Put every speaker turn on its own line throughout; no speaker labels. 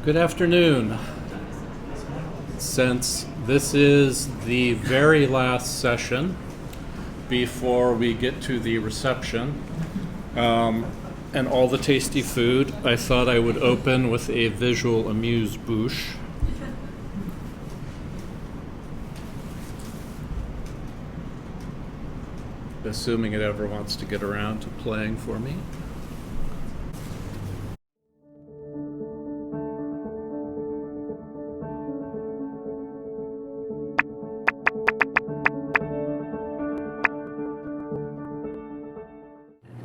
Good afternoon. Since this is the very last session before we get to the reception and all the tasty food, I thought I would open with a visual amuse-bouche. Assuming it ever wants to get around to playing for me.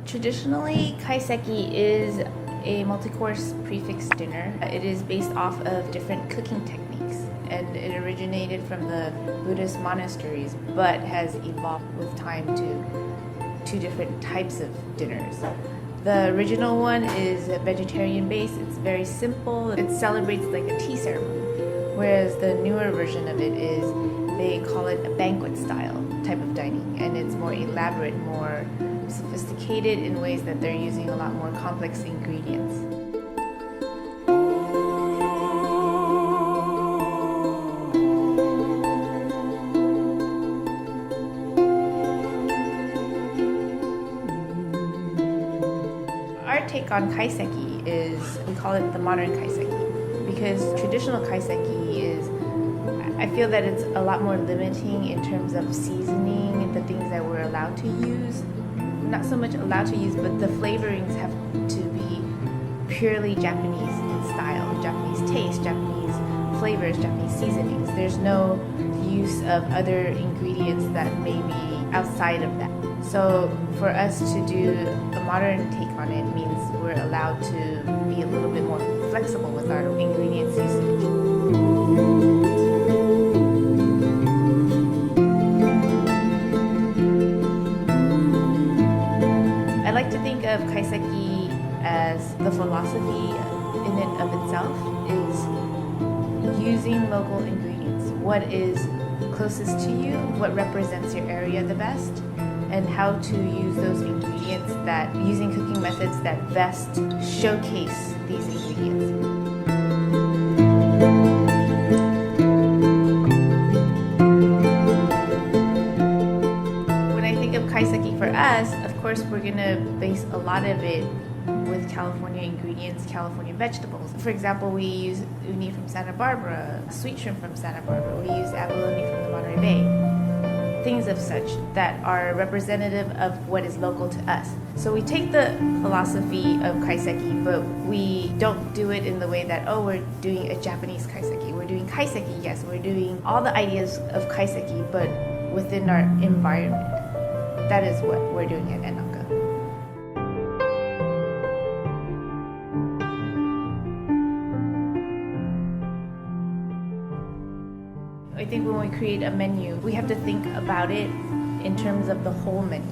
Traditionally, kaiseki is a multi-course prefix dinner. It is based off of different cooking techniques, and it originated from the Buddhist monasteries, but has evolved with time to two different types of dinners. The original one is vegetarian-based. It's very simple. It celebrates like a tea ceremony, whereas the newer version of it is they call it a banquet style type of dining, and it's more elaborate, more sophisticated in ways that they're using a lot more complex ingredients. Our take on kaiseki is, we call it the modern kaiseki, because traditional kaiseki is, I feel that it's a lot more limiting in terms of seasoning and the things that we're allowed to use. Not so much allowed to use, but the flavorings have to be purely Japanese in style, Japanese taste, Japanese flavors, Japanese seasonings. There's no use of other ingredients that may be outside of that. So for us to do a modern take on it means we're allowed to be a little bit more flexible with our ingredients usage. Of kaiseki as the philosophy in and of itself is using local ingredients. What is closest to you, what represents your area the best, and how to use those ingredients that, using cooking methods that best showcase these ingredients. When I think of kaiseki for us, of course, we're going to base a lot of it with California ingredients, California vegetables. For example, we use uni from Santa Barbara, sweet shrimp from Santa Barbara. We use abalone from the Monterey Bay. Things of such that are representative of what is local to us. So we take the philosophy of kaiseki, but we don't do it in the way that, oh, we're doing a Japanese kaiseki. We're doing kaiseki, yes. We're doing all the ideas of kaiseki, but within our environment. That is what we're doing at Enaka. I think when we create a menu, we have to think about it in terms of the whole menu.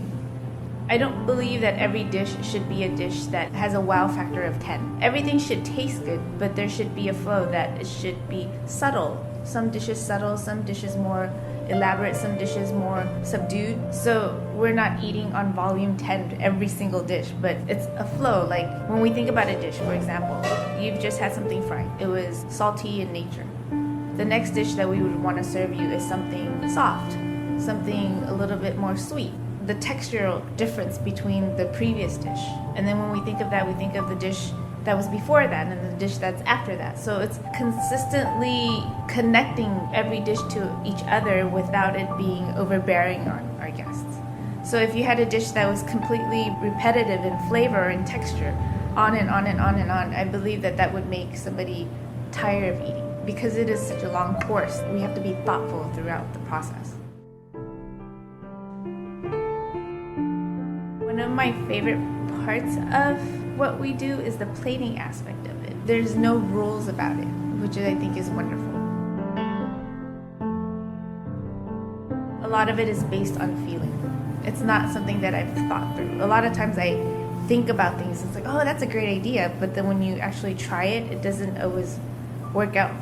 I don't believe that every dish should be a dish that has a wow factor of 10. Everything should taste good, but there should be a flow that it should be subtle. Some dishes subtle, some dishes more elaborate, some dishes more subdued. So we're not eating on volume 10 every single dish, but it's a flow. Like when we think about a dish, for example, you've just had something fried. It was salty in nature. The next dish that we would want to serve you is something soft, something a little bit more sweet. The textural difference between the previous dish. And then when we think of that, we think of the dish that was before that and the dish that's after that. So it's consistently connecting every dish to each other without it being overbearing on our guests. So if you had a dish that was completely repetitive in flavor and texture, on and on and on and on, I believe that that would make somebody tired of eating. Because it is such a long course, we have to be thoughtful throughout the process. One of my favorite parts of what we do is the plating aspect of it. There's no rules about it, which I think is wonderful. A lot of it is based on feeling. It's not something that I've thought through. A lot of times I think about things, it's like, oh, that's a great idea, but then when you actually try it, it doesn't always work out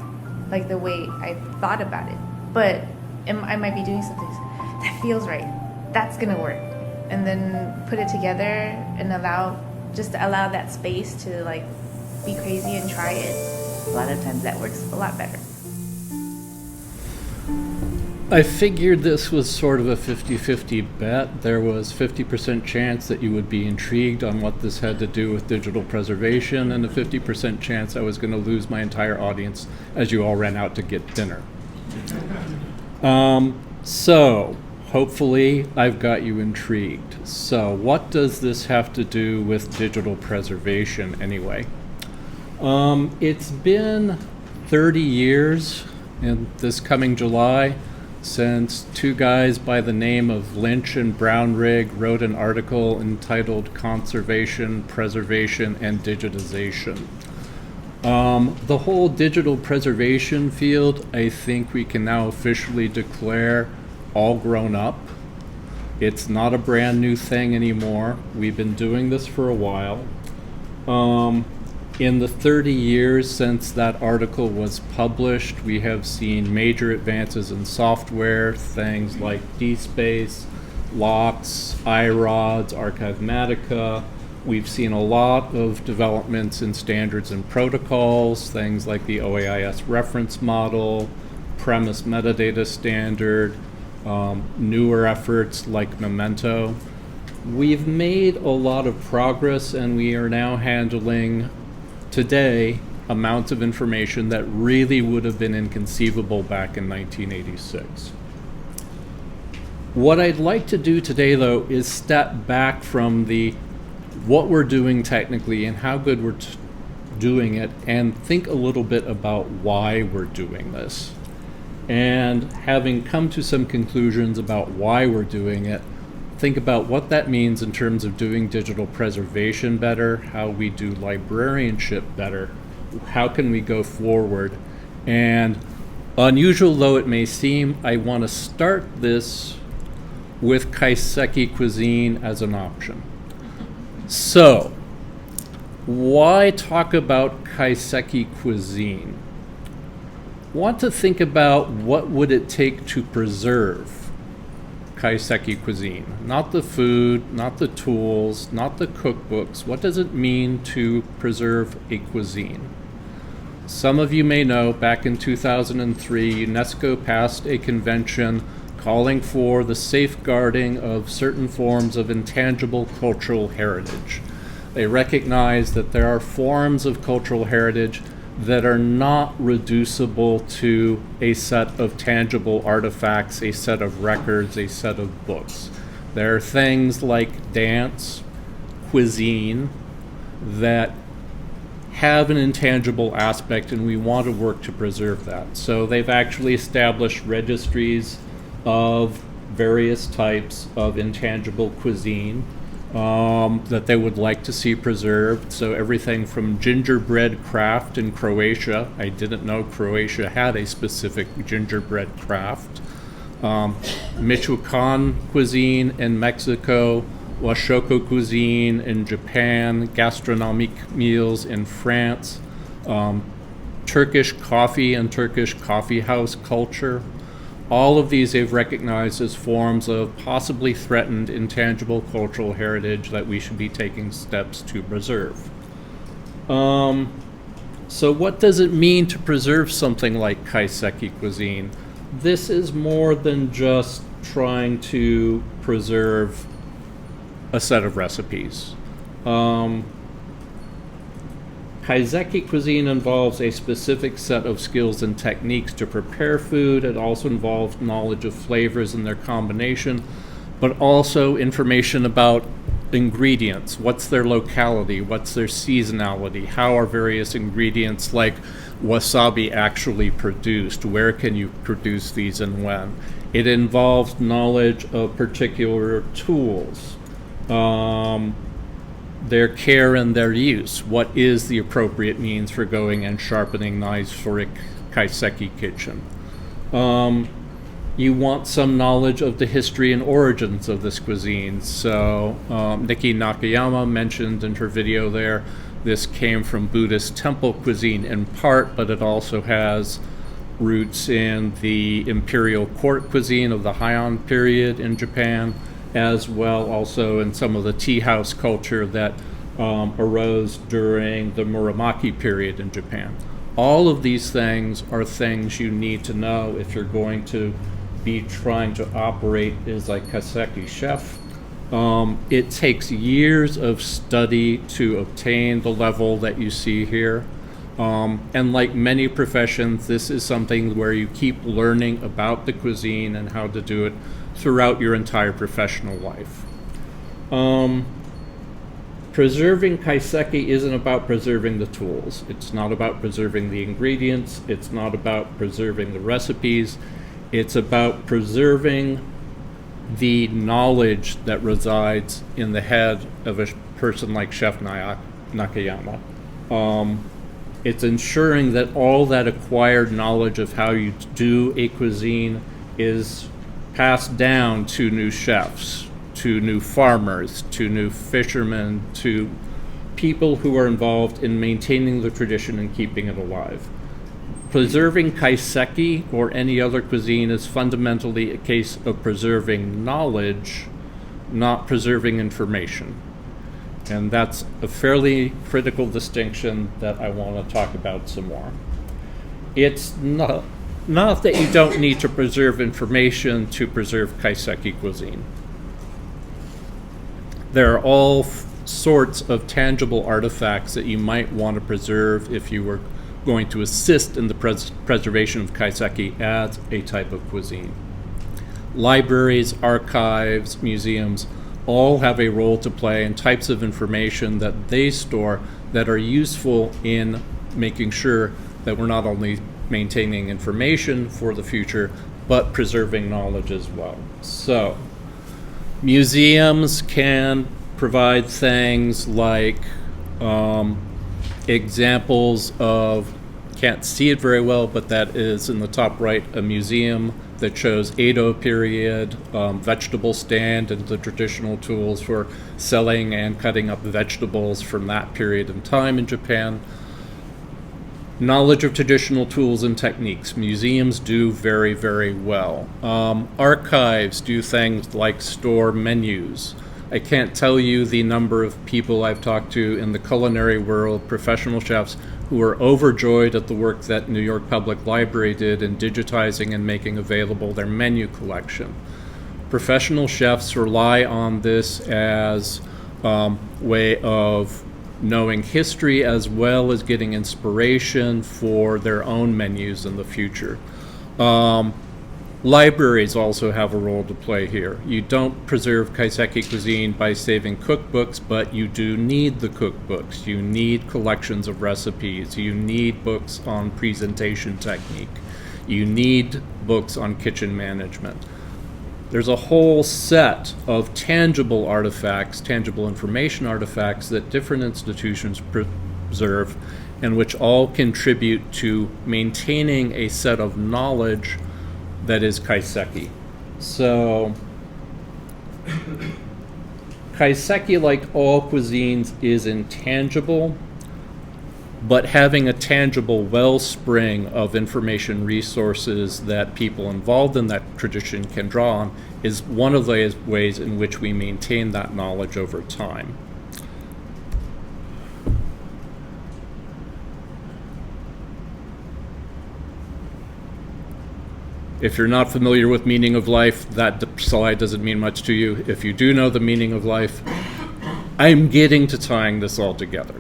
like the way I thought about it. But I might be doing something that feels right. That's gonna work. And then put it together and allow that space to like be crazy and try it. A lot of times that works a lot better.
I figured this was sort of a 50-50 bet. There was 50% chance that you would be intrigued on what this had to do with digital preservation, and a 50% chance I was going to lose my entire audience as you all ran out to get dinner. So hopefully I've got you intrigued. So what does this have to do with digital preservation anyway? It's been 30 years in this coming July since two guys by the name of Lynch and Brownrigg wrote an article entitled Conservation, Preservation, and Digitization. The whole digital preservation field, I think we can now officially declare all grown up. It's not a brand new thing anymore. We've been doing this for a while. In the 30 years since that article was published, we have seen major advances in software, things like DSpace, LOX, iRods, Archivematica. We've seen a lot of developments in standards and protocols, things like the OAIS reference model, premise metadata standard, newer efforts like Memento. We've made a lot of progress, and we are now handling today amounts of information that really would have been inconceivable back in 1986. What I'd like to do today, though, is step back from what we're doing technically and how good we're doing it, and think a little bit about why we're doing this. And having come to some conclusions about why we're doing it, think about what that means in terms of doing digital preservation better, how we do librarianship better, how can we go forward. And unusual though it may seem, I want to start this with kaiseki cuisine as an option. So, why talk about kaiseki cuisine? Want to think about what would it take to preserve kaiseki cuisine. Not the food, not the tools, not the cookbooks. What does it mean to preserve a cuisine? Some of you may know back in 2003, UNESCO passed a convention calling for the safeguarding of certain forms of intangible cultural heritage. They recognize that there are forms of cultural heritage that are not reducible to a set of tangible artifacts, a set of records, a set of books. There are things like dance, cuisine, that have an intangible aspect, and we want to work to preserve that. So they've actually established registries of various types of intangible cuisine that they would like to see preserved. So everything from gingerbread craft in Croatia. I didn't know Croatia had a specific gingerbread craft. Michoacan cuisine in Mexico, Oaxaca cuisine in Japan, gastronomic meals in France, Turkish coffee and Turkish coffee house culture. All of these they've recognized as forms of possibly threatened intangible cultural heritage that we should be taking steps to preserve. So what does it mean to preserve something like kaiseki cuisine? This is more than just trying to preserve a set of recipes. Kaiseki cuisine involves a specific set of skills and techniques to prepare food. It also involves knowledge of flavors and their combination, but also information about ingredients. What's their locality? What's their seasonality? How are various ingredients like wasabi actually produced? Where can you produce these and when? It involves knowledge of particular tools, their care and their use. What is the appropriate means for going and sharpening knives for a kaiseki kitchen? You want some knowledge of the history and origins of this cuisine. So Nikki Nakayama mentioned in her video there, this came from Buddhist temple cuisine in part, but it also has roots in the imperial court cuisine of the Heian period in Japan, as well also in some of the tea house culture that arose during the Muromachi period in Japan. All of these things are things you need to know if you're going to be trying to operate as a kaiseki chef. It takes years of study to obtain the level that you see here. And like many professions, this is something where you keep learning about the cuisine and how to do it throughout your entire professional life. Preserving kaiseki isn't about preserving the tools. It's not about preserving the ingredients. It's not about preserving the recipes. It's about preserving the knowledge that resides in the head of a person like Chef Nakayama. It's ensuring that all that acquired knowledge of how you do a cuisine is passed down to new chefs, to new farmers, to new fishermen, to people who are involved in maintaining the tradition and keeping it alive. Preserving kaiseki or any other cuisine is fundamentally a case of preserving knowledge, not preserving information. And that's a fairly critical distinction that I want to talk about some more. It's not that you don't need to preserve information to preserve kaiseki cuisine. There are all sorts of tangible artifacts that you might want to preserve if you were going to assist in the preservation of kaiseki as a type of cuisine. Libraries, archives, museums all have a role to play in types of information that they store that are useful in making sure that we're not only maintaining information for the future, but preserving knowledge as well. So, museums can provide things like examples of, can't see it very well, but that is in the top right, a museum that shows Edo period vegetable stand and the traditional tools for selling and cutting up vegetables from that period in time in Japan. Knowledge of traditional tools and techniques. Museums do very, very well. Archives do things like store menus. I can't tell you the number of people I've talked to in the culinary world, professional chefs, who are overjoyed at the work that New York Public Library did in digitizing and making available their menu collection. Professional chefs rely on this as a way of knowing history as well as getting inspiration for their own menus in the future. Libraries also have a role to play here. You don't preserve kaiseki cuisine by saving cookbooks, but you do need the cookbooks. You need collections of recipes. You need books on presentation technique. You need books on kitchen management. There's a whole set of tangible artifacts, tangible information artifacts that different institutions preserve and which all contribute to maintaining a set of knowledge that is kaiseki. So, kaiseki, like all cuisines, is intangible, but having a tangible wellspring of information resources that people involved in that tradition can draw on is one of the ways in which we maintain that knowledge over time. If you're not familiar with meaning of life, that slide doesn't mean much to you. If you do know the meaning of life, I'm getting to tying this all together.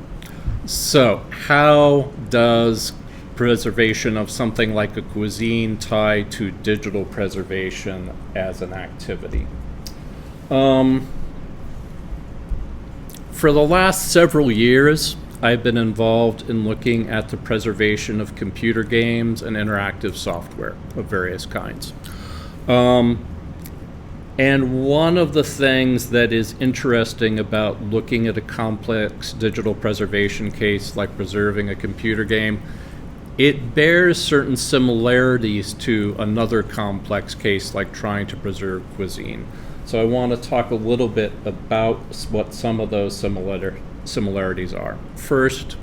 So, how does preservation of something like a cuisine tie to digital preservation as an activity? For the last several years, I've been involved in looking at the preservation of computer games and interactive software of various kinds. And one of the things that is interesting about looking at a complex digital preservation case like preserving a computer game, it bears certain similarities to another complex case like trying to preserve cuisine. So I want to talk a little bit about what some of those similarities are. First,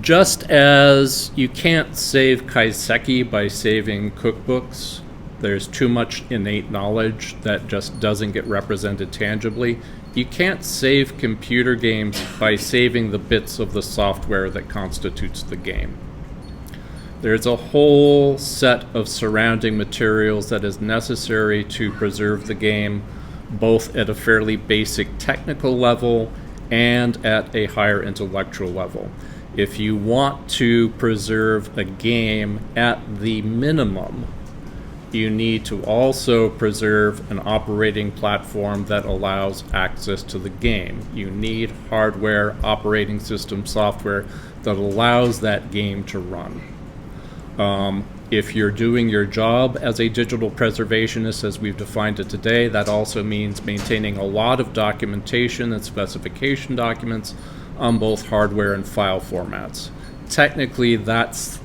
just as you can't save kaiseki by saving cookbooks, there's too much innate knowledge that just doesn't get represented tangibly. You can't save computer games by saving the bits of the software that constitutes the game. There's a whole set of surrounding materials that is necessary to preserve the game, both at a fairly basic technical level and at a higher intellectual level. If you want to preserve a game at the minimum, you need to also preserve an operating platform that allows access to the game. You need hardware, operating system software that allows that game to run. If you're doing your job as a digital preservationist, as we've defined it today, that also means maintaining a lot of documentation and specification documents on both hardware and file formats. Technically, that's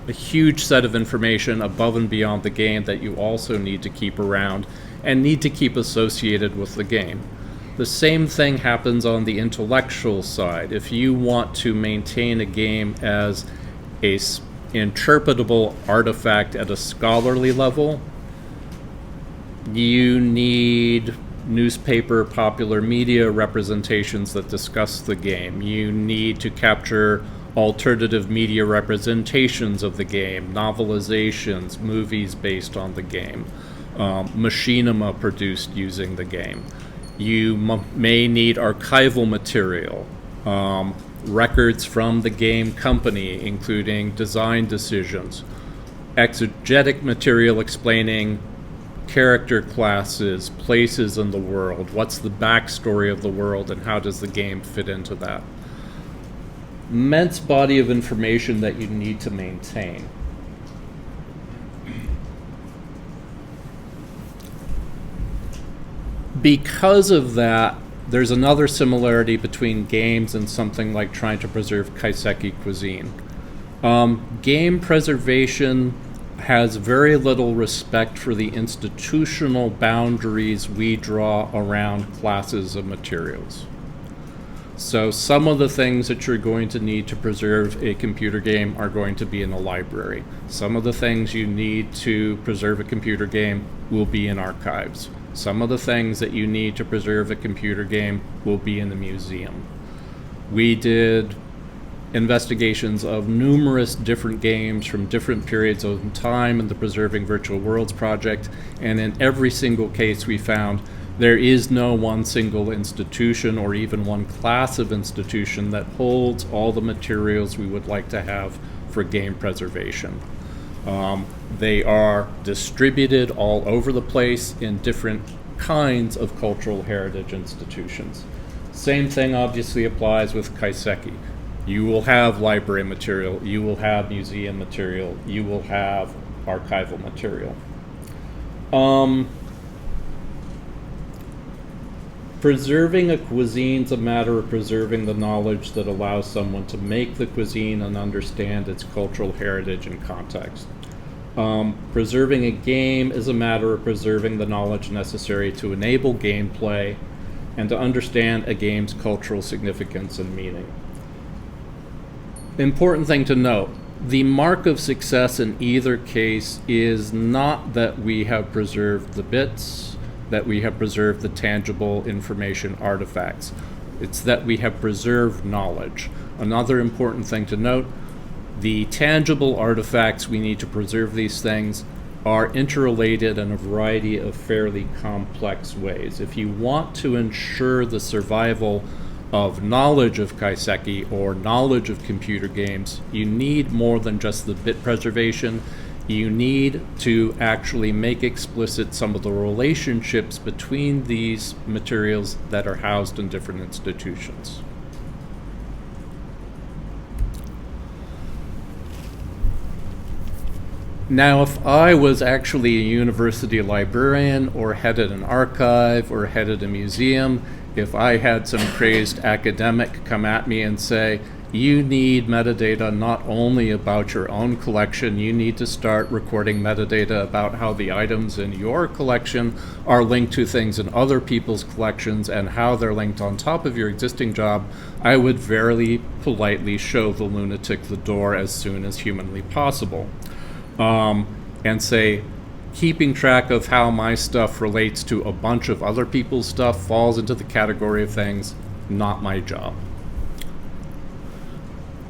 a huge set of information above and beyond the game that you also need to keep around and need to keep associated with the game. The same thing happens on the intellectual side. If you want to maintain a game as a interpretable artifact at a scholarly level, you need newspaper, popular media representations that discuss the game. You need to capture alternative media representations of the game, novelizations, movies based on the game, machinima produced using the game. You may need archival material, records from the game company, including design decisions, exegetic material explaining character classes, places in the world, what's the backstory of the world, and how does the game fit into that. Immense body of information that you need to maintain. Because of that, there's another similarity between games and something like trying to preserve kaiseki cuisine. Game preservation has very little respect for the institutional boundaries we draw around classes of materials. So some of the things that you're going to need to preserve a computer game are going to be in a library. Some of the things you need to preserve a computer game will be in archives. Some of the things that you need to preserve a computer game will be in the museum. We did investigations of numerous different games from different periods of time in the Preserving Virtual Worlds project, and in every single case we found there is no one single institution or even one class of institution that holds all the materials we would like to have for game preservation. They are distributed all over the place in different kinds of cultural heritage institutions. Same thing obviously applies with kaiseki. You will have library material, you will have museum material, you will have archival material. Preserving a cuisine is a matter of preserving the knowledge that allows someone to make the cuisine and understand its cultural heritage and context. Preserving a game is a matter of preserving the knowledge necessary to enable gameplay and to understand a game's cultural significance and meaning. Important thing to note, the mark of success in either case is not that we have preserved the bits, that we have preserved the tangible information artifacts. It's that we have preserved knowledge. Another important thing to note, the tangible artifacts, we need to preserve these things, are interrelated in a variety of fairly complex ways. If you want to ensure the survival of knowledge of kaiseki or knowledge of computer games, you need more than just the bit preservation. You need to actually make explicit some of the relationships between these materials that are housed in different institutions. Now, if I was actually a university librarian or headed an archive or headed a museum, if I had some crazed academic come at me and say, you need metadata not only about your own collection, you need to start recording metadata about how the items in your collection are linked to things in other people's collections and how they're linked on top of your existing job, I would very politely show the lunatic the door as soon as humanly possible. And say, keeping track of how my stuff relates to a bunch of other people's stuff falls into the category of things not my job.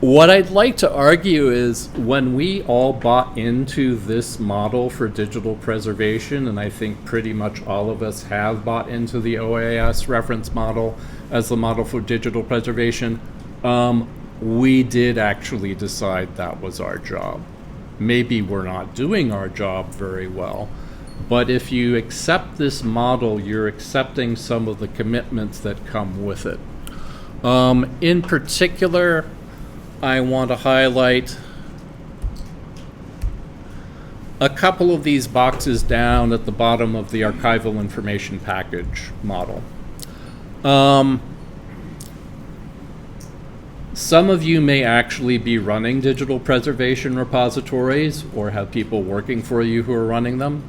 What I'd like to argue is when we all bought into this model for digital preservation, and I think pretty much all of us have bought into the OAS reference model as the model for digital preservation, we did actually decide that was our job. Maybe we're not doing our job very well, but if you accept this model, you're accepting some of the commitments that come with it. In particular, I want to highlight a couple of these boxes down at the bottom of the archival information package model. Some of you may actually be running digital preservation repositories or have people working for you who are running them.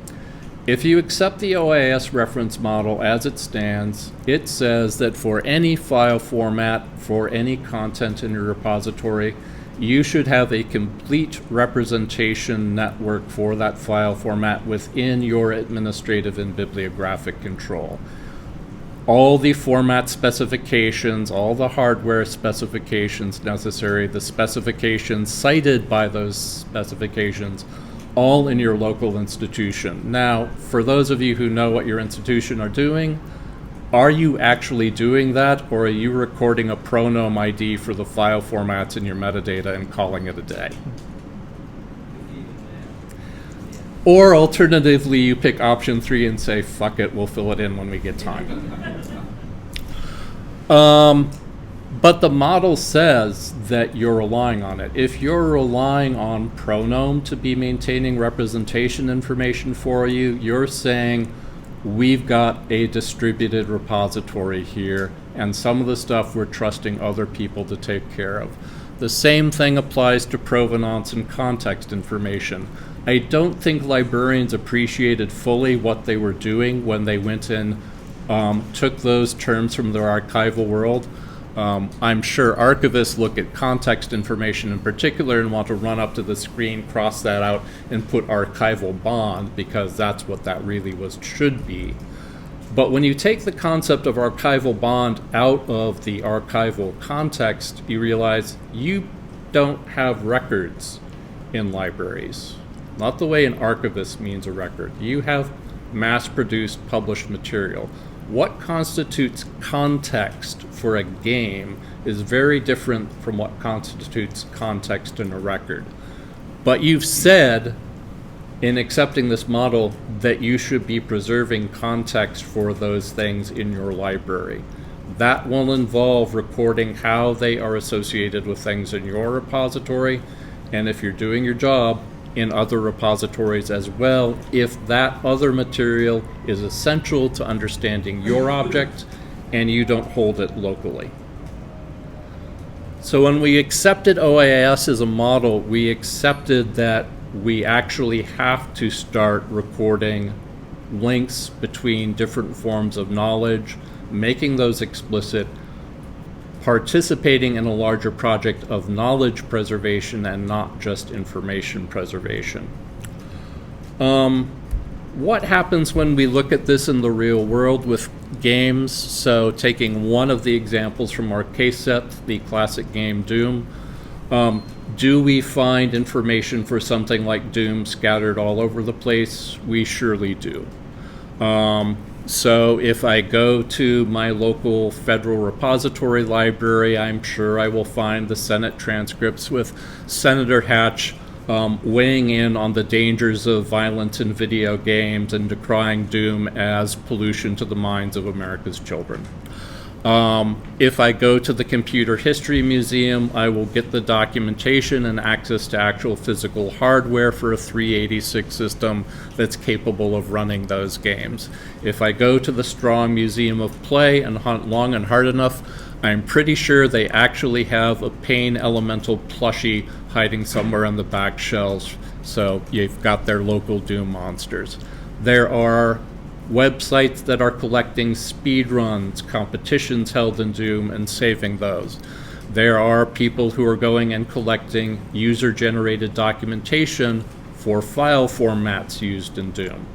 If you accept the OAS reference model as it stands, it says that for any file format, for any content in your repository, you should have a complete representation network for that file format within your administrative and bibliographic control. All the format specifications, all the hardware specifications necessary, the specifications cited by those specifications, all in your local institution. Now, for those of you who know what your institution are doing, are you actually doing that, or are you recording a pronom ID for the file formats in your metadata and calling it a day? Or alternatively, you pick option 3 and say, fuck it, we'll fill it in when we get time. But the model says that you're relying on it. If you're relying on Pronom to be maintaining representation information for you, you're saying we've got a distributed repository here, and some of the stuff we're trusting other people to take care of. The same thing applies to provenance and context information. I don't think librarians appreciated fully what they were doing when they went and took those terms from their archival world. I'm sure archivists look at context information in particular and want to run up to the screen, cross that out, and put archival bond, because that's what that really should be. But when you take the concept of archival bond out of the archival context, you realize you don't have records in libraries. Not the way an archivist means a record. You have mass-produced, published material. What constitutes context for a game is very different from what constitutes context in a record. But you've said, in accepting this model, that you should be preserving context for those things in your library. That will involve recording how they are associated with things in your repository, and if you're doing your job, in other repositories as well, if that other material is essential to understanding your object and you don't hold it locally. So when we accepted OAS as a model, we accepted that we actually have to start recording links between different forms of knowledge, making those explicit, participating in a larger project of knowledge preservation and not just information preservation. What happens when we look at this in the real world with games? So taking one of the examples from our case set, the classic game Doom, do we find information for something like Doom scattered all over the place? We surely do. So if I go to my local federal repository library, I'm sure I will find the Senate transcripts with Senator Hatch weighing in on the dangers of violence in video games and decrying Doom as pollution to the minds of America's children. If I go to the Computer History Museum, I will get the documentation and access to actual physical hardware for a 386 system that's capable of running those games. If I go to the Strong Museum of Play and hunt long and hard enough, I'm pretty sure they actually have a Pain Elemental plushie hiding somewhere on the back shelves, so you've got their local Doom monsters. There are websites that are collecting speedruns, competitions held in Doom, and saving those. There are people who are going and collecting user-generated documentation for file formats used in Doom.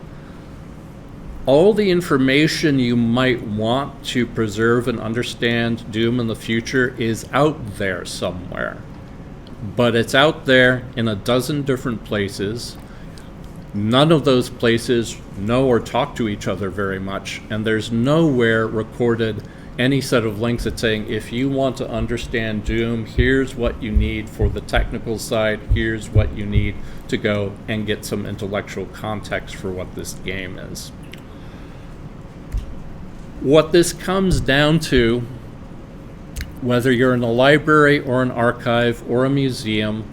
All the information you might want to preserve and understand Doom in the future is out there somewhere. but it's out there in a dozen different places. None of those places know or talk to each other very much, and there's nowhere recorded any set of links that's saying, if you want to understand Doom, here's what you need for the technical side, here's what you need to go and get some intellectual context for what this game is. What this comes down to, whether you're in a library or an archive or a museum,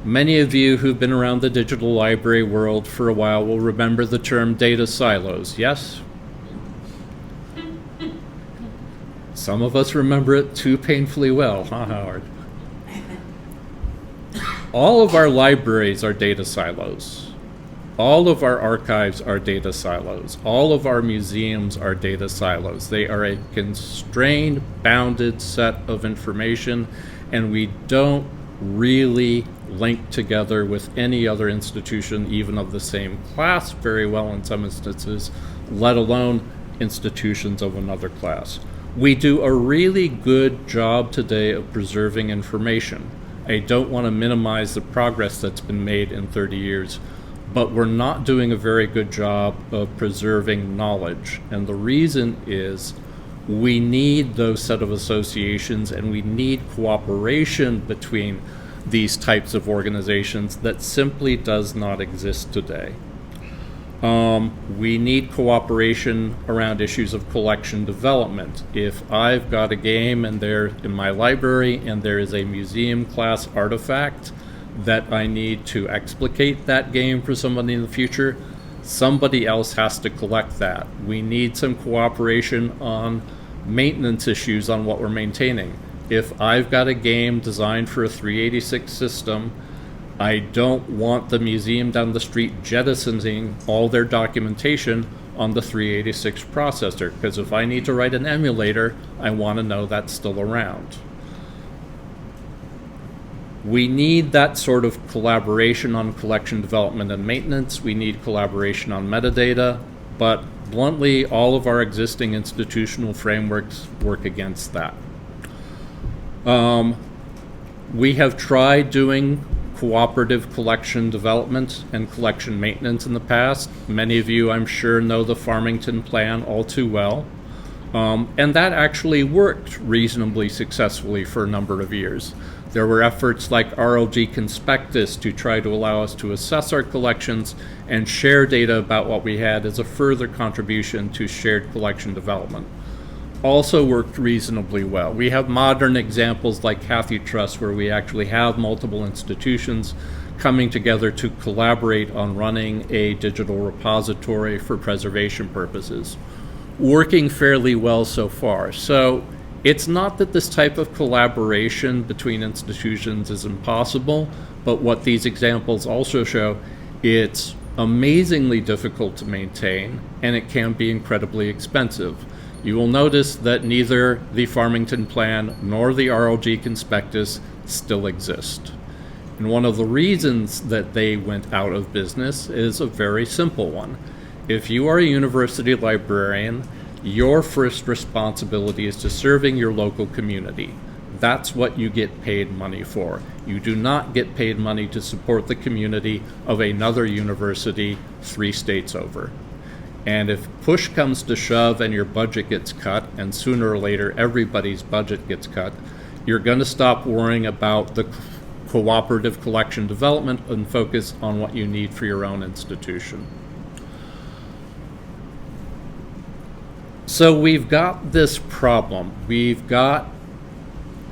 many of you who've been around the digital library world for a while will remember the term data silos, yes? Some of us remember it too painfully well, huh, Howard? All of our libraries are data silos. All of our archives are data silos. All of our museums are data silos. They are a constrained, bounded set of information, and we don't really link together with any other institution, even of the same class, very well in some instances, let alone institutions of another class. We do a really good job today of preserving information. I don't want to minimize the progress that's been made in 30 years, but we're not doing a very good job of preserving knowledge. And the reason is we need those set of associations, and we need cooperation between these types of organizations that simply does not exist today. We need cooperation around issues of collection development. If I've got a game and they're in my library and there is a museum class artifact that I need to explicate that game for somebody in the future, somebody else has to collect that. We need some cooperation on maintenance issues on what we're maintaining. If I've got a game designed for a 386 system, I don't want the museum down the street jettisoning all their documentation on the 386 processor, because if I need to write an emulator, I want to know that's still around. We need that sort of collaboration on collection development and maintenance. We need collaboration on metadata, but bluntly, all of our existing institutional frameworks work against that. We have tried doing cooperative collection development and collection maintenance in the past. Many of you, I'm sure, know the Farmington Plan all too well. And that actually worked reasonably successfully for a number of years. There were efforts like RLG Conspectus to try to allow us to assess our collections and share data about what we had as a further contribution to shared collection development. Also worked reasonably well. We have modern examples like HathiTrust, where we actually have multiple institutions coming together to collaborate on running a digital repository for preservation purposes. Working fairly well so far. So it's not that this type of collaboration between institutions is impossible, but what these examples also show, it's amazingly difficult to maintain, and it can be incredibly expensive. You will notice that neither the Farmington Plan nor the RLG Conspectus still exist. And one of the reasons that they went out of business is a very simple one. If you are a university librarian, your first responsibility is to serving your local community. That's what you get paid money for. You do not get paid money to support the community of another university 3 states over. And if push comes to shove and your budget gets cut, and sooner or later everybody's budget gets cut, you're going to stop worrying about the cooperative collection development and focus on what you need for your own institution. So we've got this problem. We've got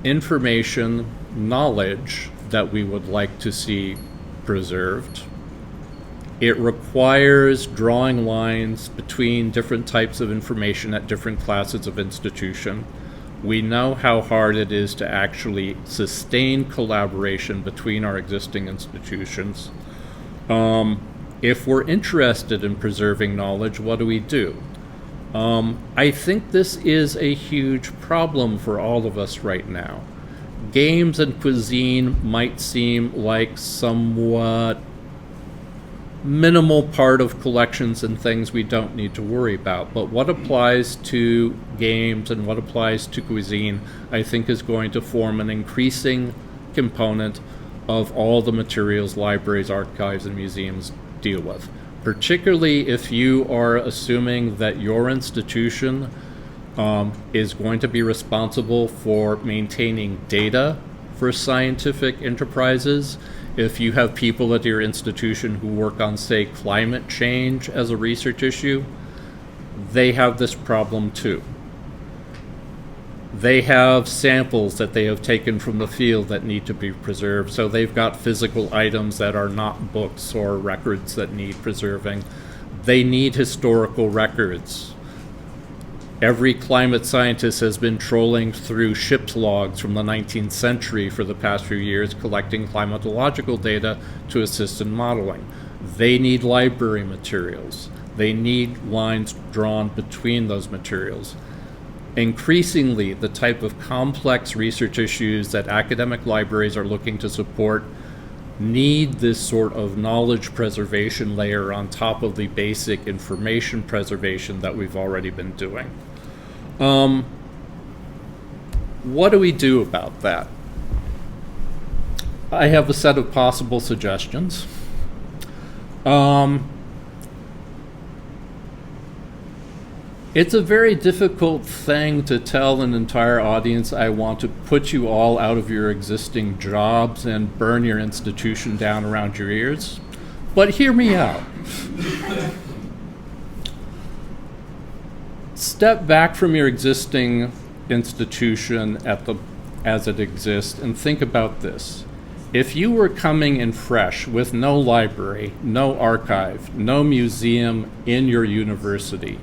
information, knowledge that we would like to see preserved. It requires drawing lines between different types of information at different classes of institution. We know how hard it is to actually sustain collaboration between our existing institutions. If we're interested in preserving knowledge, what do? I think this is a huge problem for all of us right now. Games and cuisine might seem like somewhat minimal part of collections and things we don't need to worry about. But what applies to games and what applies to cuisine, I think, is going to form an increasing component of all the materials libraries, archives, and museums deal with, particularly if you are assuming that your institution is going to be responsible for maintaining data for scientific enterprises. If you have people at your institution who work on, say, climate change as a research issue, they have this problem too. They have samples that they have taken from the field that need to be preserved, so they've got physical items that are not books or records that need preserving. They need historical records. Every climate scientist has been trolling through ship's logs from the 19th century for the past few years, collecting climatological data to assist in modeling. They need library materials. They need lines drawn between those materials. Increasingly, the type of complex research issues that academic libraries are looking to support need this sort of knowledge preservation layer on top of the basic information preservation that we've already been doing. What do we do about that? I have a set of possible suggestions. It's a very difficult thing to tell an entire audience, I want to put you all out of your existing jobs and burn your institution down around your ears. But hear me out. Step back from your existing institution as it exists and think about this. If you were coming in fresh with no library, no archive, no museum in your university,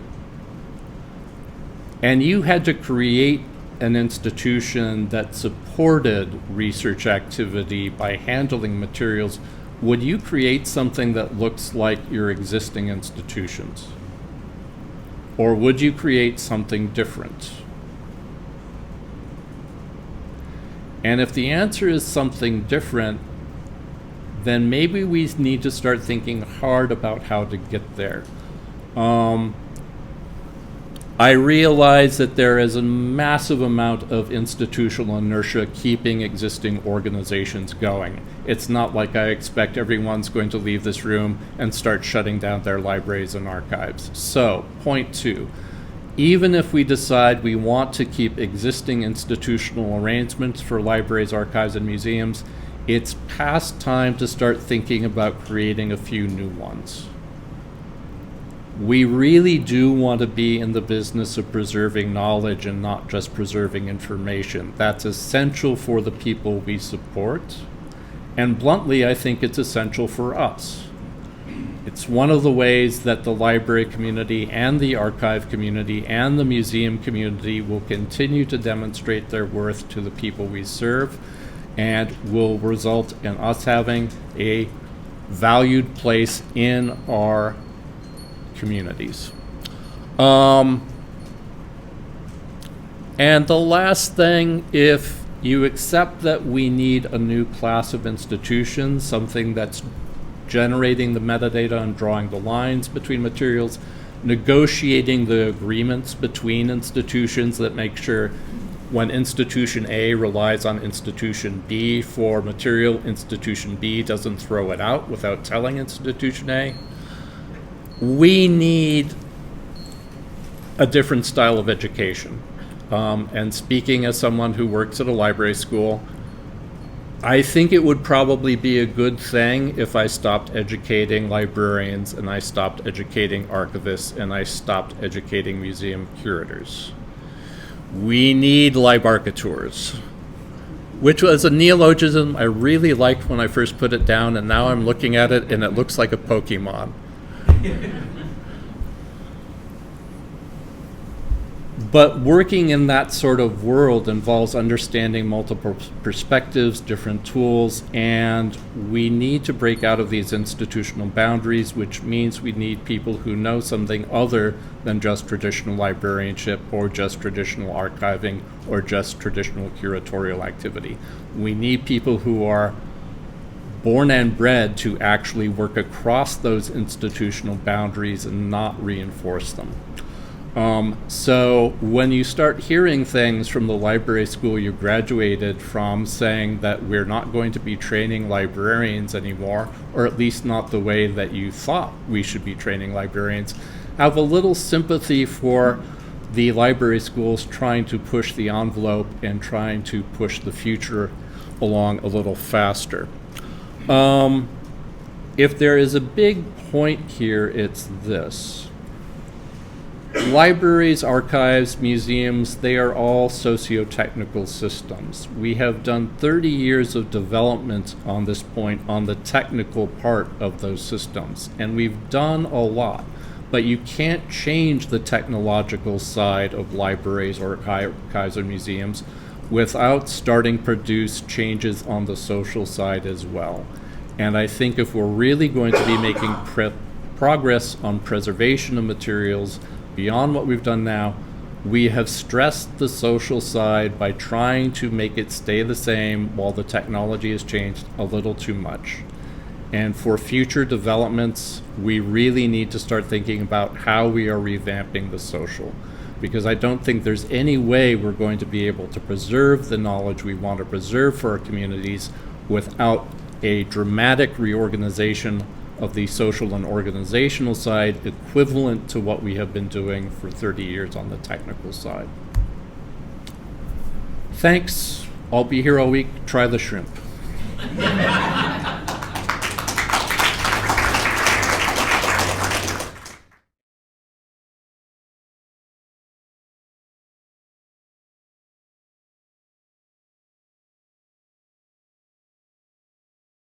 and you had to create an institution that supported research activity by handling materials, would you create something that looks like your existing institutions? Or would you create something different? And if the answer is something different, then maybe we need to start thinking hard about how to get there. I realize that there is a massive amount of institutional inertia keeping existing organizations going. It's not like I expect everyone's going to leave this room and start shutting down their libraries and archives. So, point 2, even if we decide we want to keep existing institutional arrangements for libraries, archives, and museums, it's past time to start thinking about creating a few new ones. We really do want to be in the business of preserving knowledge and not just preserving information. That's essential for the people we support. And bluntly, I think it's essential for us. It's one of the ways that the library community and the archive community and the museum community will continue to demonstrate their worth to the people we serve, and will result in us having a valued place in our communities. And the last thing, if you accept that we need a new class of institutions, something that's generating the metadata and drawing the lines between materials, negotiating the agreements between institutions that make sure when institution A relies on institution B for material, institution B doesn't throw it out without telling institution A. We need a different style of education. And speaking as someone who works at a library school, I think it would probably be a good thing if I stopped educating librarians and I stopped educating archivists and I stopped educating museum curators. We need libarcateurs, which was a neologism I really liked when I first put it down, and now I'm looking at it and it looks like a Pokemon. But working in that sort of world involves understanding multiple perspectives, different tools, and we need to break out of these institutional boundaries, which means we need people who know something other than just traditional librarianship or just traditional archiving or just traditional curatorial activity. We need people who are born and bred to actually work across those institutional boundaries and not reinforce them. So when you start hearing things from the library school you graduated from saying that we're not going to be training librarians anymore, or at least not the way that you thought we should be training librarians, have a little sympathy for the library schools trying to push the envelope and trying to push the future along a little faster. If there is a big point here, it's this. Libraries, archives, museums, they are all socio-technical systems. We have done 30 years of development on this point on the technical part of those systems, and we've done a lot. But you can't change the technological side of libraries, archives, or museums without starting to produce changes on the social side as well. And I think if we're really going to be making progress on preservation of materials beyond what we've done now, we have stressed the social side by trying to make it stay the same while the technology has changed a little too much. And for future developments, we really need to start thinking about how we are revamping the social, because I don't think there's any way we're going to be able to preserve the knowledge we want to preserve for our communities without a dramatic reorganization of the social and organizational side equivalent to what we have been doing for 30 years on the technical side. Thanks. I'll be here all week. Try the shrimp.